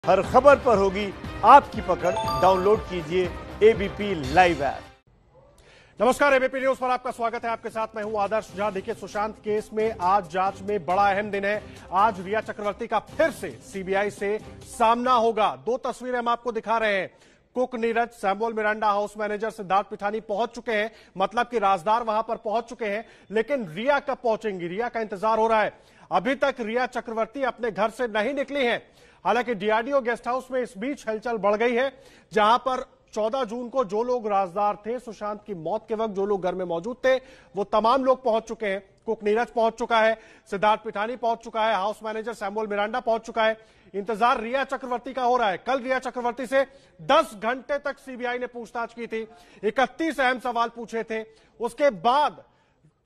हर खबर पर होगी आपकी पकड़। डाउनलोड कीजिए एबीपी लाइव ऐप। नमस्कार, एबीपी न्यूज पर आपका स्वागत है। आपके साथ मैं हूं आदर्श झा। देखिए, सुशांत केस में आज जांच में बड़ा अहम दिन है। आज रिया चक्रवर्ती का फिर से सीबीआई से सामना होगा। दो तस्वीरें हम आपको दिखा रहे हैं। Cook Neeraj, Samuel Miranda, house manager Siddharth Pithani पहुंच चुके हैं, मतलब कि राजदार वहां पर पहुंच चुके हैं। लेकिन रिया कब पहुंचेंगी, रिया का इंतजार हो रहा है। अभी तक रिया चक्रवर्ती अपने घर से नहीं निकली हैं। हालांकि डीआरडीओ गेस्ट हाउस में इस बीच हलचल बढ़ गई है, जहां पर 14 जून को जो लोग राजदार थे, सुशांत की मौत के वक्त जो लोग घर में मौजूद थे, वो तमाम लोग पहुंच चुके हैं। कुक नीरज पहुंच चुका है, सिद्धार्थ पिठानी पहुंच चुका है, हाउस मैनेजर सैमुअल मिरांडा पहुंच चुका है। इंतजार रिया चक्रवर्ती का हो रहा है। कल रिया चक्रवर्ती से 10 घंटे तक सीबीआई ने पूछताछ की थी, 31 अहम सवाल पूछे थे। उसके बाद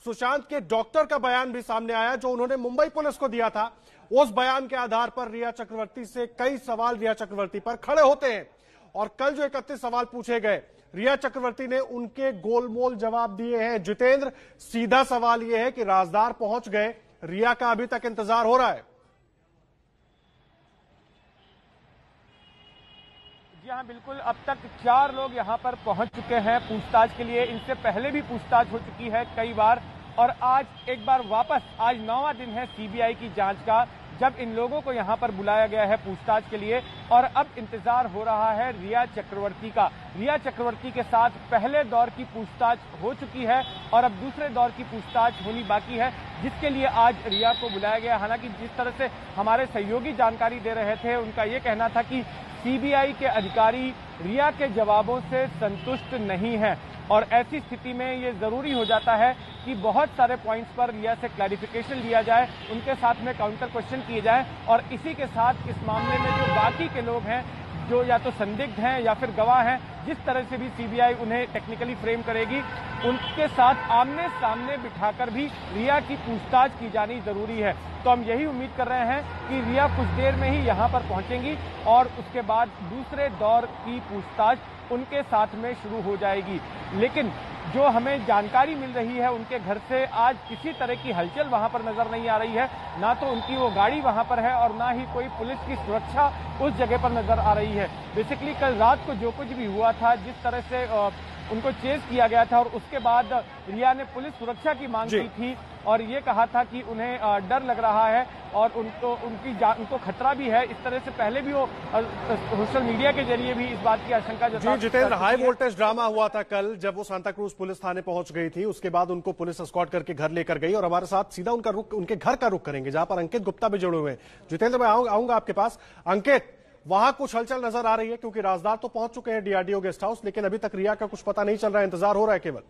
सुशांत के डॉक्टर का बयान भी सामने आया, जो उन्होंने मुंबई पुलिस को दिया था। उस बयान के आधार पर रिया चक्रवर्ती से कई सवाल रिया चक्रवर्ती पर खड़े होते हैं। और कल जो 31 सवाल पूछे गए, रिया चक्रवर्ती ने उनके गोलमोल जवाब दिए हैं। जितेंद्र, सीधा सवाल यह है कि राजदार पहुंच गए, रिया का अभी तक इंतजार हो रहा है। जी हाँ, बिल्कुल। अब तक 4 लोग यहाँ पर पहुंच चुके हैं पूछताछ के लिए। इनसे पहले भी पूछताछ हो चुकी है कई बार, और आज एक बार वापस, आज 9वां दिन है सीबीआई की जांच का, जब इन लोगों को यहाँ पर बुलाया गया है पूछताछ के लिए। और अब इंतजार हो रहा है रिया चक्रवर्ती का। रिया चक्रवर्ती के साथ पहले दौर की पूछताछ हो चुकी है और अब दूसरे दौर की पूछताछ होनी बाकी है, जिसके लिए आज रिया को बुलाया गया। हालांकि जिस तरह से हमारे सहयोगी जानकारी दे रहे थे, उनका ये कहना था कि सीबीआई के अधिकारी रिया के जवाबों से संतुष्ट नहीं हैं, और ऐसी स्थिति में ये जरूरी हो जाता है कि बहुत सारे पॉइंट्स पर रिया से क्लैरिफिकेशन लिया जाए, उनके साथ में काउंटर क्वेश्चन किए जाए, और इसी के साथ इस मामले में जो बाकी के लोग हैं, जो या तो संदिग्ध हैं या फिर गवाह हैं, जिस तरह से भी सीबीआई उन्हें टेक्निकली फ्रेम करेगी, उनके साथ आमने सामने बिठाकर भी रिया की पूछताछ की जानी जरूरी है। तो हम यही उम्मीद कर रहे हैं कि रिया कुछ देर में ही यहाँ पर पहुंचेंगी और उसके बाद दूसरे दौर की पूछताछ उनके साथ में शुरू हो जाएगी। लेकिन जो हमें जानकारी मिल रही है, उनके घर से आज किसी तरह की हलचल वहां पर नजर नहीं आ रही है। ना तो उनकी वो गाड़ी वहां पर है और ना ही कोई पुलिस की सुरक्षा उस जगह पर नजर आ रही है। बेसिकली कल रात को जो कुछ भी हुआ था, जिस तरह से उनको चेस किया गया था, और उसके बाद रिया ने पुलिस सुरक्षा की मांग की थी और ये कहा था कि उन्हें डर लग रहा है और उनको खतरा भी है। इस तरह से पहले भी वो सोशल मीडिया के जरिए भी इस बात की आशंका जताई। जितेंद्र, हाई वोल्टेज ड्रामा हुआ था कल, जब वो सांता क्रूज पुलिस थाने पहुंच गई थी। उसके बाद उनको पुलिस एस्कॉर्ट करके घर लेकर गई, और हमारे साथ सीधा उनके घर का रुख करेंगे, जहां पर अंकित गुप्ता भी जुड़े हुए हैं। जितेंद्र, मैं आऊंगा आपके पास। अंकित, वहां कुछ हलचल नजर आ रही है, क्योंकि राजदार तो पहुंच चुके हैं डीआरडीओ गेस्ट हाउस, लेकिन अभी तक रिया का कुछ पता नहीं चल रहा है, इंतजार हो रहा है केवल।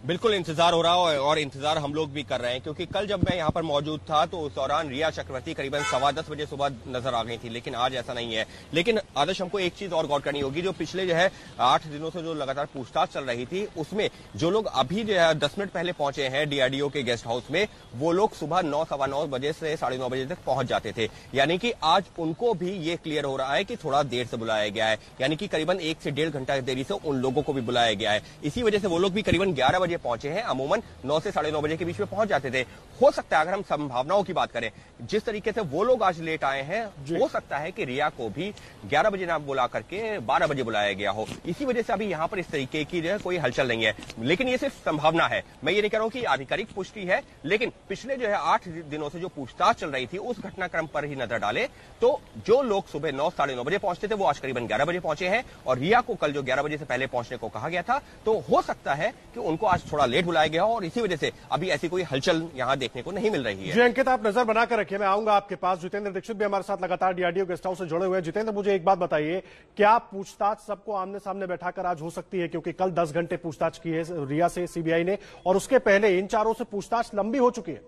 बिल्कुल इंतजार हो रहा है, और इंतजार हम लोग भी कर रहे हैं, क्योंकि कल जब मैं यहाँ पर मौजूद था तो उस दौरान रिया चक्रवर्ती करीबन 10:15 बजे सुबह नजर आ गई थी, लेकिन आज ऐसा नहीं है। लेकिन आदर्श, हमको एक चीज और गौर करनी होगी। जो पिछले 8 दिनों से जो लगातार पूछताछ चल रही थी, उसमें जो लोग अभी 10 मिनट पहले पहुंचे हैं डीआरडीओ के गेस्ट हाउस में, वो लोग सुबह 9, सवा 9 बजे से 9:30 बजे तक पहुंच जाते थे। यानी कि आज उनको भी ये क्लियर हो रहा है कि थोड़ा देर से बुलाया गया है, यानी कि करीबन 1 से 1.5 घंटा देरी से उन लोगों को भी बुलाया गया है। इसी वजह से वो लोग भी करीबन 11 बजे पहुंचे हैं। अमूमन 9 से 9:30 बजे के बीच में पहुंच जाते थे। हो सकता है, अगर हम संभावनाओं की बात करें, जिस तरीके से वो लोग आज लेट आए हैं, हो सकता है कि रिया को भी 11 बजे ना बुला करके 12 बजे बुलाया गया हो। इसी वजह से अभी यहां पर इस तरीके की कोई हलचल नहीं है। लेकिन ये सिर्फ संभावना है, मैं ये नहीं कह रहा हूं कि आधिकारिक पुष्टि है। लेकिन पिछले 8 दिनों से जो पूछताछ चल रही थी, उस घटनाक्रम पर ही नजर डाले तो जो लोग सुबह 9, 9:30 बजे पहुंचते थे, वो आज करीबन 11 बजे पहुंचे हैं। और रिया को कल जो 11 बजे से पहले पहुंचने को कहा गया था, तो हो सकता है कि उनको आज थोड़ा लेट बुलाया गया हो, और इसी वजह से अभी ऐसी कोई हलचल यहां देखने को नहीं मिल रही है। जी अंकित, आप नजर बनाकर रखिए, मैं आऊंगा आपके पास। जितेंद्र दीक्षित भी हमारे साथ लगातार डीआरडीओ गेस्ट हाउस से जुड़े हुए हैं। जितेंद्र, मुझे एक बात बताइए, क्या पूछताछ सबको आमने सामने बैठाकर आज हो सकती है? क्योंकि कल 10 घंटे पूछताछ की है रिया से सीबीआई ने, और उसके पहले इन चारों से पूछताछ लंबी हो चुकी है।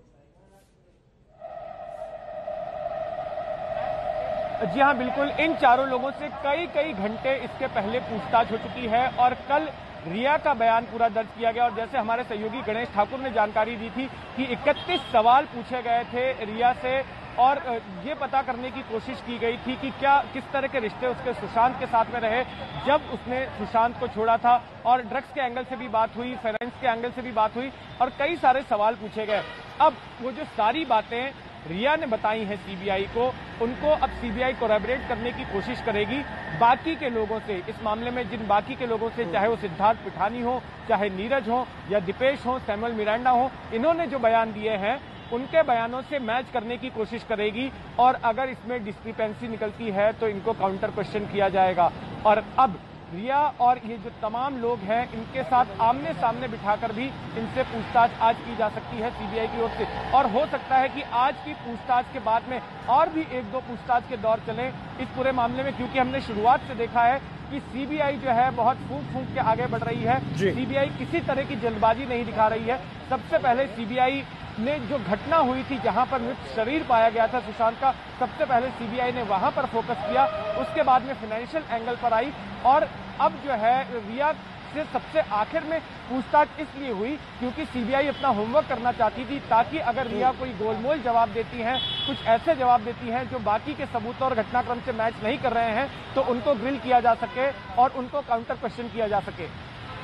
जी हाँ, बिल्कुल। इन चारों लोगों से कई घंटे इसके पहले पूछताछ हो चुकी है, और कल रिया का बयान पूरा दर्ज किया गया। और जैसे हमारे सहयोगी गणेश ठाकुर ने जानकारी दी थी कि 31 सवाल पूछे गए थे रिया से, और ये पता करने की कोशिश की गई थी कि किस तरह के रिश्ते उसके सुशांत के साथ में रहे जब उसने सुशांत को छोड़ा था, और ड्रग्स के एंगल से भी बात हुई, फाइनेंस के एंगल से भी बात हुई, और कई सारे सवाल पूछे गए। अब वो जो सारी बातें रिया ने बताई हैं सीबीआई को, उनको अब सीबीआई कोलैबोरेट करने की कोशिश करेगी बाकी के लोगों से। इस मामले में जिन बाकी के लोगों से, चाहे वो सिद्धार्थ पिठानी हो, चाहे नीरज हो या दीपेश हो, सैमुअल मिरांडा हो, इन्होंने जो बयान दिए हैं उनके बयानों से मैच करने की कोशिश करेगी और अगर इसमें डिस्क्रिपेंसी निकलती है तो इनको काउंटर क्वेश्चन किया जाएगा। और अब रिया और ये जो तमाम लोग हैं इनके साथ आमने सामने बिठाकर भी इनसे पूछताछ आज की जा सकती है सीबीआई की ओर से। और हो सकता है कि आज की पूछताछ के बाद में और भी एक दो पूछताछ के दौर चले इस पूरे मामले में, क्योंकि हमने शुरुआत से देखा है कि सीबीआई जो है बहुत फूंक के आगे बढ़ रही है। सीबीआई किसी तरह की जल्दबाजी नहीं दिखा रही है। सबसे पहले सीबीआई ने जो घटना हुई थी जहां पर मृत शरीर पाया गया था सुशांत का, सबसे पहले सीबीआई ने वहां पर फोकस किया, उसके बाद में फाइनेंशियल एंगल पर आई और अब जो है रिया से सबसे आखिर में पूछताछ इसलिए हुई क्योंकि सीबीआई अपना होमवर्क करना चाहती थी, ताकि अगर रिया कोई गोलमोल जवाब देती हैं, कुछ ऐसे जवाब देती हैं जो बाकी के सबूतों और घटनाक्रम से मैच नहीं कर रहे हैं, तो उनको ग्रिल किया जा सके और उनको काउंटर क्वेश्चन किया जा सके।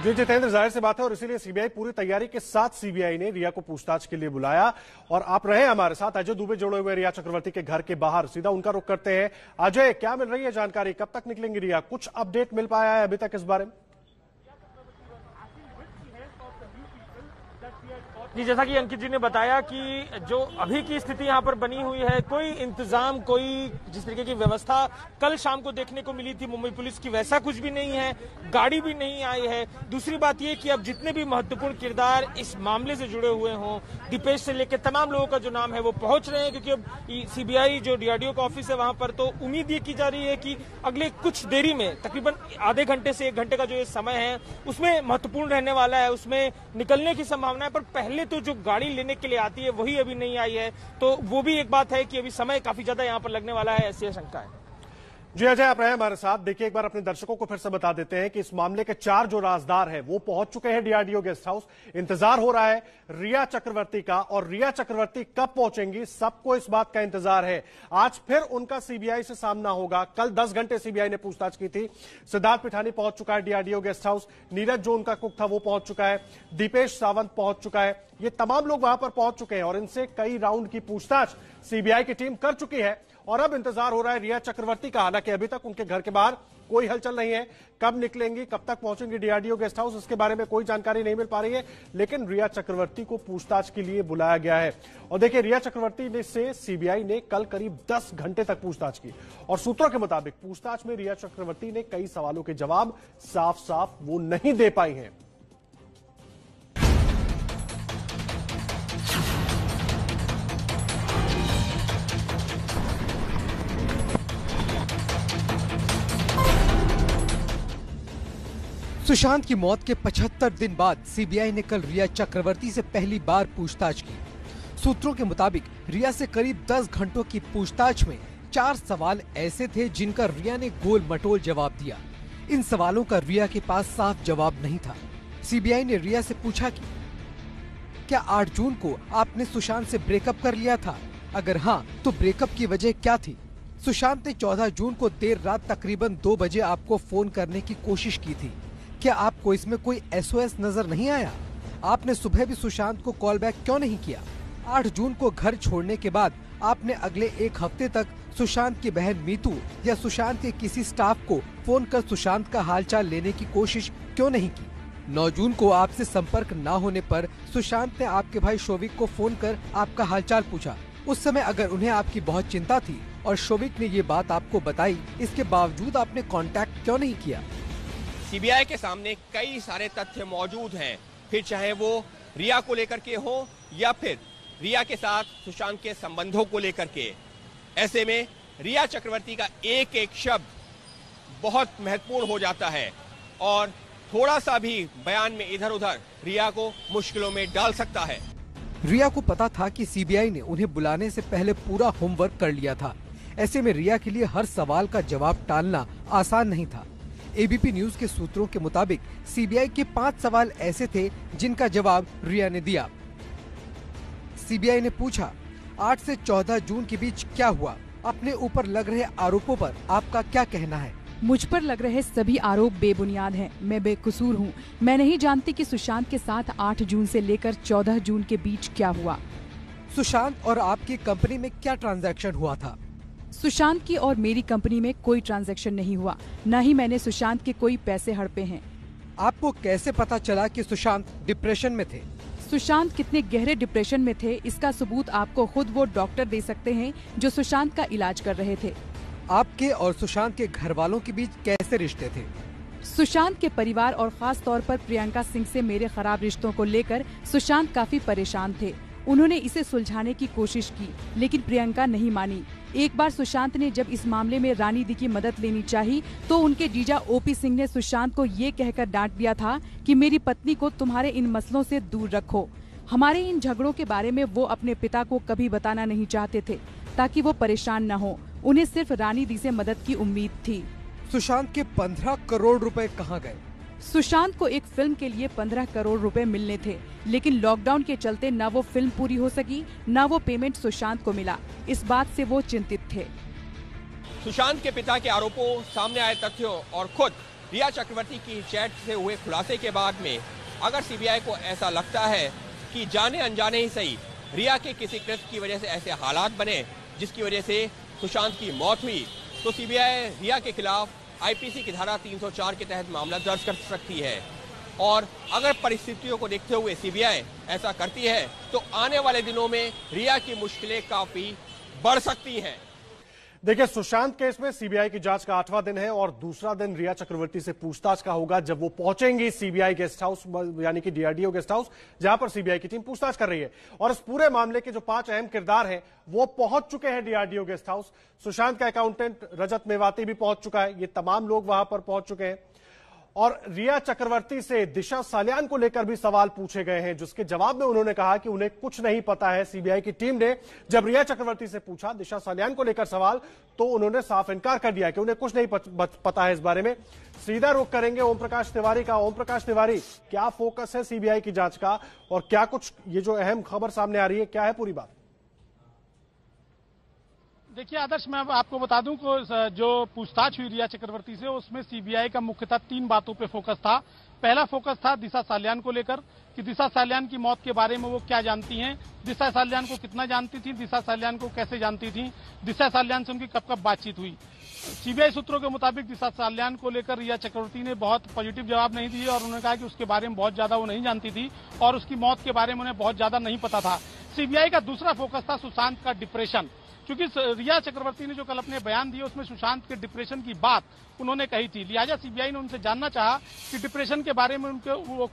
जी जितेंद्र, जाहिर सी बात है और इसीलिए सीबीआई पूरी तैयारी के साथ सीबीआई ने रिया को पूछताछ के लिए बुलाया और आप रहे हमारे साथ। अजय दुबे जोड़े हुए रिया चक्रवर्ती के घर के बाहर, सीधा उनका रुख करते हैं। अजय, क्या मिल रही है जानकारी, कब तक निकलेंगी रिया? कुछ अपडेट मिल पाया है अभी तक इस बारे में? जी, जैसा कि अंकित जी ने बताया कि जो अभी की स्थिति यहाँ पर बनी हुई है, कोई इंतजाम, कोई जिस तरीके की व्यवस्था कल शाम को देखने को मिली थी मुंबई पुलिस की, वैसा कुछ भी नहीं है। गाड़ी भी नहीं आई है। दूसरी बात ये कि अब जितने भी महत्वपूर्ण किरदार इस मामले से जुड़े हुए हों, दीपेश से लेकर तमाम लोगों का जो नाम है वो पहुंच रहे हैं, क्योंकि अब सीबीआई जो डीआरडीओ का ऑफिस है वहां पर तो उम्मीद ये की जा रही है कि अगले कुछ देरी में, तकरीबन आधे घंटे से 1 घंटे का जो ये समय है उसमें महत्वपूर्ण रहने वाला है, उसमें निकलने की संभावना है। पर पहले तो जो गाड़ी लेने के लिए आती है वही अभी नहीं आई है, तो वो भी एक बात है कि अभी समय काफी ज्यादा यहाँ पर लगने वाला है, ऐसी आशंका है। जी अजय, आप रहे हमारे साथ। देखिए, एक बार अपने दर्शकों को फिर से बता देते हैं कि इस मामले के 4 जो राजदार हैं वो पहुंच चुके हैं डीआरडीओ गेस्ट हाउस। इंतजार हो रहा है रिया चक्रवर्ती का, और रिया चक्रवर्ती कब पहुंचेंगी सबको इस बात का इंतजार है। आज फिर उनका सीबीआई से सामना होगा। कल 10 घंटे सीबीआई ने पूछताछ की थी। सिद्धार्थ पिठानी पहुंच चुका है डीआरडीओ गेस्ट हाउस, नीरज जो उनका कुक था वो पहुंच चुका है, दीपेश सावंत पहुंच चुका है। ये तमाम लोग वहां पर पहुंच चुके हैं और इनसे कई राउंड की पूछताछ सीबीआई की टीम कर चुकी है। और अब इंतजार हो रहा है रिया चक्रवर्ती का। हालांकि अभी तक उनके घर के बाहर कोई हलचल नहीं है। कब निकलेंगी, कब तक पहुंचेंगी डीआरडीओ गेस्ट हाउस, इसके बारे में कोई जानकारी नहीं मिल पा रही है। लेकिन रिया चक्रवर्ती को पूछताछ के लिए बुलाया गया है। और देखिए, रिया चक्रवर्ती ने से सीबीआई ने कल करीब 10 घंटे तक पूछताछ की और सूत्रों के मुताबिक पूछताछ में रिया चक्रवर्ती ने कई सवालों के जवाब साफ साफ वो नहीं दे पाई हैं। सुशांत की मौत के 75 दिन बाद सीबीआई ने कल रिया चक्रवर्ती से पहली बार पूछताछ की। सूत्रों के मुताबिक रिया से करीब 10 घंटों की पूछताछ में 4 सवाल ऐसे थे जिनका रिया ने गोल मटोल जवाब दिया। इन सवालों का रिया के पास साफ जवाब नहीं था। सीबीआई ने रिया से पूछा कि क्या 8 जून को आपने सुशांत से ब्रेकअप कर लिया था? अगर हाँ, तो ब्रेकअप की वजह क्या थी? सुशांत ने 14 जून को देर रात तकरीबन 2 बजे आपको फोन करने की कोशिश की थी। क्या आपको इसमें कोई SOS नजर नहीं आया? आपने सुबह भी सुशांत को कॉल बैक क्यों नहीं किया? 8 जून को घर छोड़ने के बाद आपने अगले 1 हफ्ते तक सुशांत की बहन मीतू या सुशांत के किसी स्टाफ को फोन कर सुशांत का हालचाल लेने की कोशिश क्यों नहीं की? 9 जून को आपसे संपर्क न होने पर सुशांत ने आपके भाई शोविक को फोन कर आपका हालचाल पूछा। उस समय अगर उन्हें आपकी बहुत चिंता थी और शोविक ने ये बात आपको बताई, इसके बावजूद आपने कांटेक्ट क्यों नहीं किया? सीबीआई के सामने कई सारे तथ्य मौजूद हैं, फिर चाहे वो रिया को लेकर के हो या फिर रिया के साथ सुशांत के संबंधों को लेकर के। ऐसे में रिया चक्रवर्ती का एक एक शब्द बहुत महत्वपूर्ण हो जाता है और थोड़ा सा भी बयान में इधर उधर रिया को मुश्किलों में डाल सकता है। रिया को पता था कि सीबीआई ने उन्हें बुलाने से पहले पूरा होमवर्क कर लिया था। ऐसे में रिया के लिए हर सवाल का जवाब टालना आसान नहीं था। एबीपी न्यूज के सूत्रों के मुताबिक सीबीआई के 5 सवाल ऐसे थे जिनका जवाब रिया ने दिया। सीबीआई ने पूछा, 8 से 14 जून के बीच क्या हुआ? अपने ऊपर लग रहे आरोपों पर आपका क्या कहना है? मुझ पर लग रहे सभी आरोप बेबुनियाद हैं। मैं बेकसूर हूँ। मैं नहीं जानती कि सुशांत के साथ 8 जून से लेकर 14 जून के बीच क्या हुआ। सुशांत और आपकी कंपनी में क्या ट्रांजैक्शन हुआ था? सुशांत की और मेरी कंपनी में कोई ट्रांजैक्शन नहीं हुआ, न ही मैंने सुशांत के कोई पैसे हड़पे हैं। आपको कैसे पता चला कि सुशांत डिप्रेशन में थे? सुशांत कितने गहरे डिप्रेशन में थे इसका सबूत आपको खुद वो डॉक्टर दे सकते हैं जो सुशांत का इलाज कर रहे थे। आपके और सुशांत के घर वालों के बीच कैसे रिश्ते थे? सुशांत के परिवार और खास तौर पर प्रियंका सिंह से मेरे खराब रिश्तों को लेकर सुशांत काफी परेशान थे। उन्होंने इसे सुलझाने की कोशिश की, लेकिन प्रियंका नहीं मानी। एक बार सुशांत ने जब इस मामले में रानी दी की मदद लेनी चाही, तो उनके जीजा ओपी सिंह ने सुशांत को ये कहकर डांट दिया था कि मेरी पत्नी को तुम्हारे इन मसलों से दूर रखो। हमारे इन झगड़ों के बारे में वो अपने पिता को कभी बताना नहीं चाहते थे, ताकि वो परेशान न हो। उन्हें सिर्फ रानी दी से मदद की उम्मीद थी। सुशांत के 15 करोड़ रुपए कहाँ गए? सुशांत को एक फिल्म के लिए 15 करोड़ रुपए मिलने थे, लेकिन लॉकडाउन के चलते न वो फिल्म पूरी हो सकी, न वो पेमेंट सुशांत को मिला। इस बात से वो चिंतित थे। सुशांत के पिता के आरोपों, सामने आए तथ्यों और खुद रिया चक्रवर्ती की चैट से हुए खुलासे के बाद में अगर सीबीआई को ऐसा लगता है कि जाने अनजाने ही सही रिया के किसी कृत्य की वजह से ऐसे हालात बने जिसकी वजह से सुशांत की मौत हुई, तो सीबीआई रिया के खिलाफ आईपीसी की धारा 304 के तहत मामला दर्ज कर सकती है। और अगर परिस्थितियों को देखते हुए सीबीआई ऐसा करती है तो आने वाले दिनों में रिया की मुश्किलें काफी बढ़ सकती हैं। देखिए, सुशांत केस में सीबीआई की जांच का 8वां दिन है और दूसरा दिन रिया चक्रवर्ती से पूछताछ का होगा जब वो पहुंचेंगी सीबीआई गेस्ट हाउस, यानी कि डीआरडीओ गेस्ट हाउस, जहां पर सीबीआई की टीम पूछताछ कर रही है। और इस पूरे मामले के जो 5 अहम किरदार हैं वो पहुंच चुके हैं डीआरडीओ गेस्ट हाउस। सुशांत का अकाउंटेंट रजत मेवाती भी पहुंच चुका है। ये तमाम लोग वहां पर पहुंच चुके हैं और रिया चक्रवर्ती से दिशा सालियान को लेकर भी सवाल पूछे गए हैं, जिसके जवाब में उन्होंने कहा कि उन्हें कुछ नहीं पता है। सीबीआई की टीम ने जब रिया चक्रवर्ती से पूछा दिशा सालियान को लेकर सवाल, तो उन्होंने साफ इनकार कर दिया कि उन्हें कुछ नहीं पता है इस बारे में। सीधा रुख करेंगे ओम प्रकाश तिवारी का। ओम प्रकाश तिवारी, क्या फोकस है सीबीआई की जांच का और क्या कुछ ये जो अहम खबर सामने आ रही है, क्या है पूरी बात? देखिए आदर्श, मैं आपको बता दूं कि जो पूछताछ हुई रिया चक्रवर्ती से उसमें सीबीआई का मुख्यतः 3 बातों पे फोकस था। पहला फोकस था दिशा सालियान को लेकर कि दिशा सालियान की मौत के बारे में वो क्या जानती हैं, दिशा सालियान को कितना जानती थी, दिशा सालियान को कैसे जानती थी, दिशा सालियान से उनकी कब कब बातचीत हुई। सीबीआई सूत्रों के मुताबिक दिशा सालियान को लेकर रिया चक्रवर्ती ने बहुत पॉजिटिव जवाब नहीं दिए और उन्होंने कहा कि उसके बारे में बहुत ज्यादा वो नहीं जानती थी और उसकी मौत के बारे में उन्हें बहुत ज्यादा नहीं पता था। सीबीआई का दूसरा फोकस था सुशांत का डिप्रेशन, क्योंकि रिया चक्रवर्ती ने जो कल अपने बयान दिए उसमें सुशांत के डिप्रेशन की बात उन्होंने कही थी। लिहाजा सीबीआई ने उनसे जानना चाहा कि डिप्रेशन के बारे में उनके वो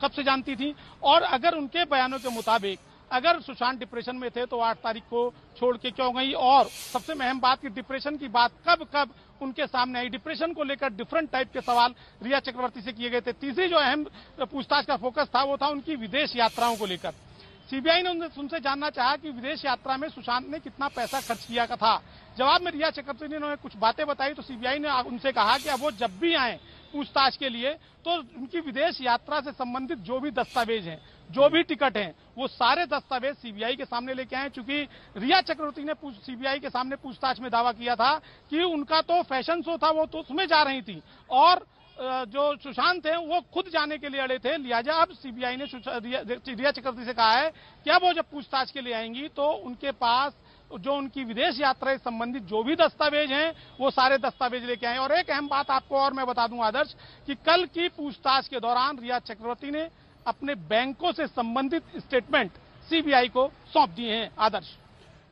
कब से जानती थी और अगर उनके बयानों के मुताबिक अगर सुशांत डिप्रेशन में थे तो 8 तारीख को छोड़ के क्यों गई, और सबसे अहम बात कि डिप्रेशन की बात कब कब उनके सामने आई। डिप्रेशन को लेकर डिफरेंट टाइप के सवाल रिया चक्रवर्ती से किए गए थे। तीसरी जो अहम पूछताछ का फोकस था वो था उनकी विदेश यात्राओं को लेकर। सीबीआई ने उनसे जानना चाहा कि विदेश यात्रा में सुशांत ने कितना पैसा खर्च किया था। जवाब में रिया चक्रवर्ती ने उन्होंने कुछ बातें बताई तो सीबीआई ने उनसे कहा कि अब वो जब भी आए पूछताछ के लिए तो उनकी विदेश यात्रा से संबंधित जो भी दस्तावेज हैं, जो भी टिकट हैं, वो सारे दस्तावेज सीबीआई के सामने लेके आए। चूंकि रिया चक्रवर्ती ने सीबीआई के सामने पूछताछ में दावा किया था कि उनका तो फैशन शो था, वो तो उसमें जा रही थी और जो सुशांत हैं वो खुद जाने के लिए अड़े थे। लिहाजा अब सीबीआई ने रिया चक्रवर्ती से कहा है कि अब वो जब पूछताछ के लिए आएंगी तो उनके पास जो उनकी विदेश यात्रा से संबंधित जो भी दस्तावेज हैं वो सारे दस्तावेज लेके आए। और एक अहम बात आपको और मैं बता दूं आदर्श कि कल की पूछताछ के दौरान रिया चक्रवर्ती ने अपने बैंकों से संबंधित स्टेटमेंट सीबीआई को सौंप दिए हैं। आदर्श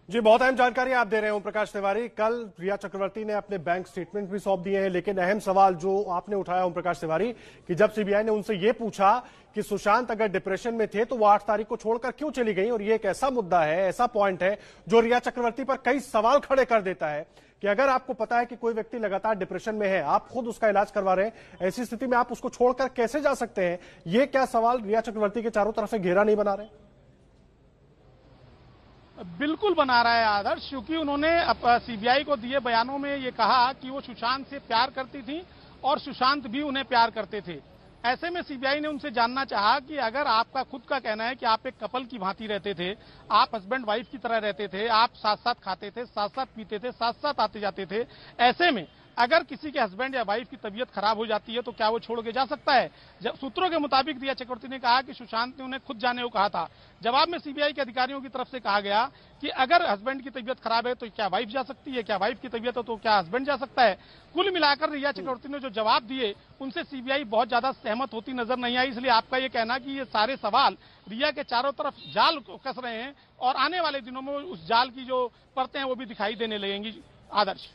जी, बहुत अहम जानकारी आप दे रहे हैं ओम प्रकाश तिवारी। कल रिया चक्रवर्ती ने अपने बैंक स्टेटमेंट भी सौंप दिए हैं, लेकिन अहम सवाल जो आपने उठाया ओम प्रकाश तिवारी कि जब सीबीआई ने उनसे यह पूछा कि सुशांत अगर डिप्रेशन में थे तो वो 8 तारीख को छोड़कर क्यों चली गई, और ये एक ऐसा मुद्दा है, ऐसा पॉइंट है जो रिया चक्रवर्ती पर कई सवाल खड़े कर देता है कि अगर आपको पता है कि कोई व्यक्ति लगातार डिप्रेशन में है, आप खुद उसका इलाज करवा रहे हैं, ऐसी स्थिति में आप उसको छोड़कर कैसे जा सकते हैं? ये क्या सवाल रिया चक्रवर्ती के चारों तरफ से घेरा नहीं बना रहे? बिल्कुल बना रहा है आदर्श, क्योंकि उन्होंने सीबीआई को दिए बयानों में ये कहा कि वो सुशांत से प्यार करती थी और सुशांत भी उन्हें प्यार करते थे। ऐसे में सीबीआई ने उनसे जानना चाहा कि अगर आपका खुद का कहना है कि आप एक कपल की भांति रहते थे, आप हस्बैंड वाइफ की तरह रहते थे, आप साथ साथ खाते थे, साथ साथ पीते थे, साथ साथ आते जाते थे, ऐसे में अगर किसी के हस्बैंड या वाइफ की तबीयत खराब हो जाती है तो क्या वो छोड़ के जा सकता है? सूत्रों के मुताबिक रिया चक्रवर्ती ने कहा कि सुशांत ने उन्हें खुद जाने को कहा था। जवाब में सीबीआई के अधिकारियों की तरफ से कहा गया कि अगर हस्बैंड की तबीयत खराब है तो क्या वाइफ जा सकती है, क्या वाइफ की तबीयत है तो क्या हस्बैंड जा सकता है। कुल मिलाकर रिया चक्रवर्ती ने जो जवाब दिए उनसे सीबीआई बहुत ज्यादा सहमत होती नजर नहीं आई। इसलिए आपका ये कहना कि ये सारे सवाल रिया के चारों तरफ जाल कस रहे हैं और आने वाले दिनों में उस जाल की जो परतें हैं वो भी दिखाई देने लगेंगी। आदर्श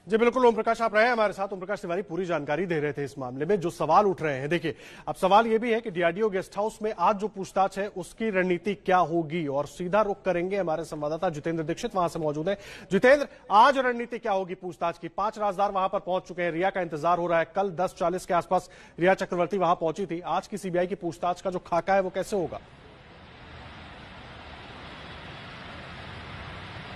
जी बिल्कुल, ओम प्रकाश आप रहे हैं हमारे साथ। ओम प्रकाश तिवारी पूरी जानकारी दे रहे थे इस मामले में। जो सवाल उठ रहे हैं, देखिए अब सवाल ये भी है कि डीआरडीओ गेस्ट हाउस में आज जो पूछताछ है उसकी रणनीति क्या होगी, और सीधा रुख करेंगे हमारे संवाददाता जितेंद्र दीक्षित वहां से मौजूद है। जितेंद्र, आज रणनीति क्या होगी पूछताछ की? 5 राजदार वहां पर पहुंच चुके हैं, रिया का इंतजार हो रहा है। कल 10:40 के आसपास रिया चक्रवर्ती वहां पहुंची थी। आज की सीबीआई की पूछताछ का जो खाका है वो कैसे होगा?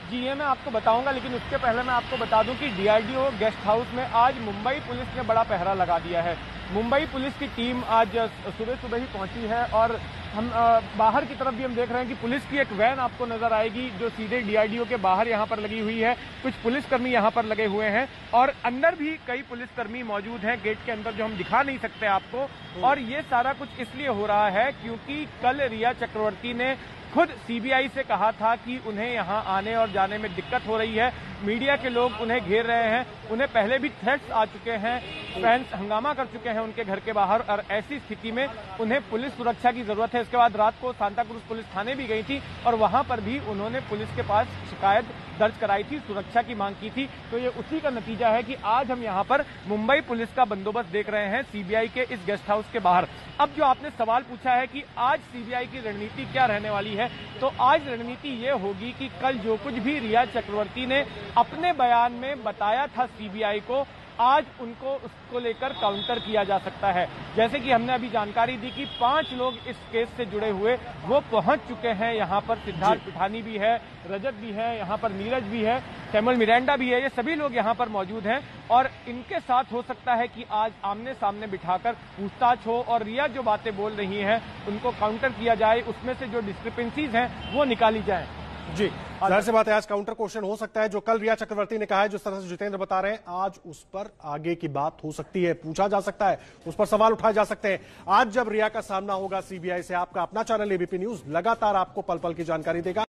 जी ये मैं आपको बताऊंगा, लेकिन उसके पहले मैं आपको बता दूं कि डीआरडीओ गेस्ट हाउस में आज मुंबई पुलिस ने बड़ा पहरा लगा दिया है। मुंबई पुलिस की टीम आज सुबह सुबह ही पहुंची है और हम बाहर की तरफ भी हम देख रहे हैं कि पुलिस की एक वैन आपको नजर आएगी जो सीधे डीआरडीओ के बाहर यहां पर लगी हुई है। कुछ पुलिसकर्मी यहां पर लगे हुए हैं और अंदर भी कई पुलिसकर्मी मौजूद हैं गेट के अंदर, जो हम दिखा नहीं सकते आपको। और ये सारा कुछ इसलिए हो रहा है क्योंकि कल रिया चक्रवर्ती ने खुद सीबीआई से कहा था कि उन्हें यहां आने और जाने में दिक्कत हो रही है, मीडिया के लोग उन्हें घेर रहे हैं, उन्हें पहले भी थ्रेट्स आ चुके हैं, फैंस हंगामा कर चुके हैं उनके घर के बाहर, और ऐसी स्थिति में उन्हें पुलिस सुरक्षा की जरूरत है। इसके बाद रात को सांता क्रूज पुलिस थाने भी गई थी और वहां पर भी उन्होंने पुलिस के पास शिकायत दर्ज कराई थी, सुरक्षा की मांग की थी। तो ये उसी का नतीजा है कि आज हम यहाँ पर मुंबई पुलिस का बंदोबस्त देख रहे हैं सीबीआई के इस गेस्ट हाउस के बाहर। अब जो आपने सवाल पूछा है कि आज सीबीआई की रणनीति क्या रहने वाली है, तो आज रणनीति ये होगी कि कल जो कुछ भी रिया चक्रवर्ती ने अपने बयान में बताया था सीबीआई को, आज उनको उसको लेकर काउंटर किया जा सकता है। जैसे कि हमने अभी जानकारी दी कि 5 लोग इस केस से जुड़े हुए वो पहुंच चुके हैं यहाँ पर। सिद्धार्थ पिठानी भी है, रजत भी है, यहाँ पर नीरज भी है, सैमुअल मिरांडा भी है, ये सभी लोग यहाँ पर मौजूद हैं और इनके साथ हो सकता है कि आज आमने सामने बिठाकर पूछताछ हो और रिया जो बातें बोल रही हैं उनको काउंटर किया जाए, उसमें से जो डिस्क्रिपेंसीज हैं वो निकाली जाए। जी जाहिर सी बात है, आज काउंटर क्वेश्चन हो सकता है। जो कल रिया चक्रवर्ती ने कहा है, जिस तरह से जितेंद्र बता रहे हैं, आज उस पर आगे की बात हो सकती है, पूछा जा सकता है, उस पर सवाल उठाए जा सकते हैं। आज जब रिया का सामना होगा सीबीआई से, आपका अपना चैनल एबीपी न्यूज लगातार आपको पल पल की जानकारी देगा।